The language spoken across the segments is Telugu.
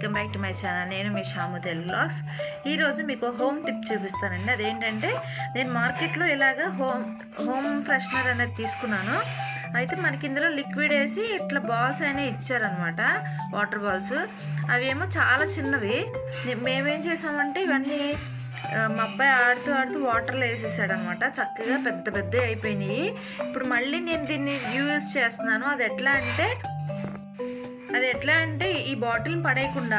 Welcome back to my channel. నేను మీ శ్యాము తెలుగు వ్లాగ్స్. ఈరోజు మీకు హోమ్ టిప్ చూపిస్తానండి. అదేంటంటే నేను మార్కెట్లో ఇలాగ హోమ్ ఫ్రెషనర్ అనేది తీసుకున్నాను. అయితే మనకి ఇందులో లిక్విడ్ వేసి ఇట్లా బాల్స్ అయినా ఇచ్చారనమాట, వాటర్ బాల్స్. అవి ఏమో చాలా చిన్నవి. మేమేం చేసామంటే ఇవన్నీ మా అబ్బాయి ఆడుతూ వాటర్లో వేసేసాడు అనమాట. చక్కగా పెద్ద పెద్ద అయిపోయినాయి. ఇప్పుడు మళ్ళీ నేను దీన్ని యూజ్ చేస్తున్నాను. అది ఎట్లా అంటే ఈ బాటిల్ని పడేయకుండా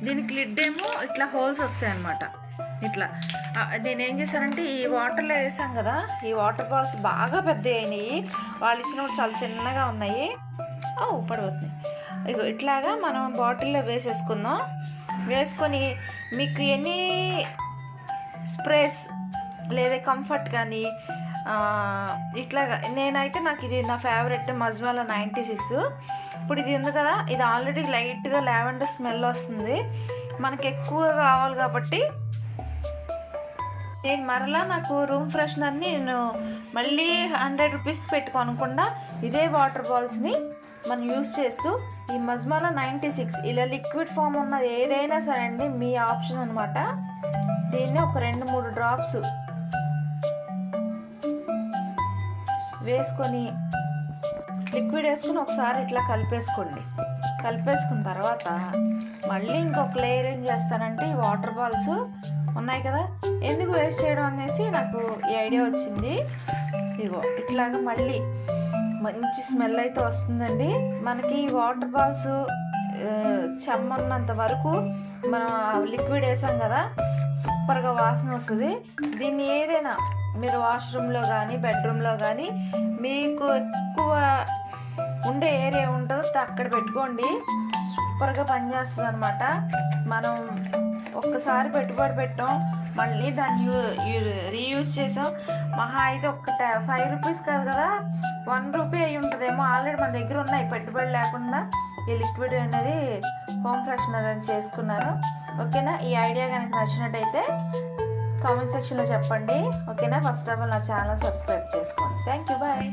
దీనికి లిడ్ ఏమో ఇట్లా హోల్స్ వస్తాయి అన్నమాట. ఇట్లా నేను ఏం చేశానంటే ఈ వాటర్లో వేసాం కదా, ఈ వాటర్ బాల్స్ బాగా పెద్ద అయినాయి. వాళ్ళు ఇచ్చినప్పుడు చాలా చిన్నగా ఉన్నాయి. పడిపోతున్నాయి. ఇగో ఇట్లాగా మనం బాటిల్లో వేసేసుకుందాం. వేసుకొని మీకు ఎన్ని స్ప్రేస్ లేదా కంఫర్ట్ కానీ ఇట్లాగా నేనైతే నాకు ఇది నా ఫేవరెట్ మజ్మాలో 96. ఇప్పుడు ఇది ఉంది కదా, ఇది ఆల్రెడీ లైట్గా లావెండర్ స్మెల్ వస్తుంది. మనకి ఎక్కువ కావాలి కాబట్టి నేను మరలా నాకు రూమ్ ఫ్రెషనర్ని నేను మళ్ళీ 100 రూపీస్ పెట్టుకోనకుండా ఇదే వాటర్ బాల్స్ని మనం యూస్ చేస్తూ ఈ మజ్మాలో 96 ఇలా లిక్విడ్ ఫామ్ ఉన్నది ఏదైనా సరే అండి, మీ ఆప్షన్ అనమాట. దీన్ని ఒక 2-3 డ్రాప్స్ వేసుకొని లిక్విడ్ వేసుకొని ఒకసారి ఇట్లా కలిపేసుకున్న తర్వాత మళ్ళీ ఇంకొక లేయర్ ఏం చేస్తానంటే ఈ వాటర్ బాల్స్ ఉన్నాయి కదా, ఎందుకు వేస్ట్ చేయడం అనేసి నాకు ఈ ఐడియా వచ్చింది. ఇగో ఇట్లాగా మళ్ళీ మంచి స్మెల్ అయితే వస్తుందండి. మనకి ఈ వాటర్ బాల్స్ చెమ్మన్నంత వరకు మనం లిక్విడ్ వేసాం కదా, సూపర్గా వాసన వస్తుంది. దీన్ని ఏదైనా మీరు వాష్రూమ్లో కానీ బెడ్రూమ్లో కానీ మీకు ఎక్కువ ఉండే ఏరియా ఉంటుందో అక్కడ పెట్టుకోండి. సూపర్గా పనిచేస్తుంది అనమాట. మనం ఒక్కసారి పెట్టుబడి పెట్టాం, మళ్ళీ దాన్ని రీయూజ్ చేసాం. మహా అయితే ఒక 5 రూపీస్ కాదు కదా, 1 రూపీ అయి ఉంటుందేమో. ఆల్రెడీ మన దగ్గర ఉన్నాయి పెట్టుబడి లేకుండా ఈ లిక్విడ్ అనేది హోమ్ ఫ్రెషనర్ అని చేసుకున్నాను. ఓకేనా? ఈ ఐడియా కనుక నచ్చినట్టయితే కామెంట్ సెక్షన్లో చెప్పండి. ఓకేనా? ఫస్ట్ ఆఫ్ ఆల్ నా ఛానల్ సబ్స్క్రైబ్ చేసుకోండి. Thank you, bye.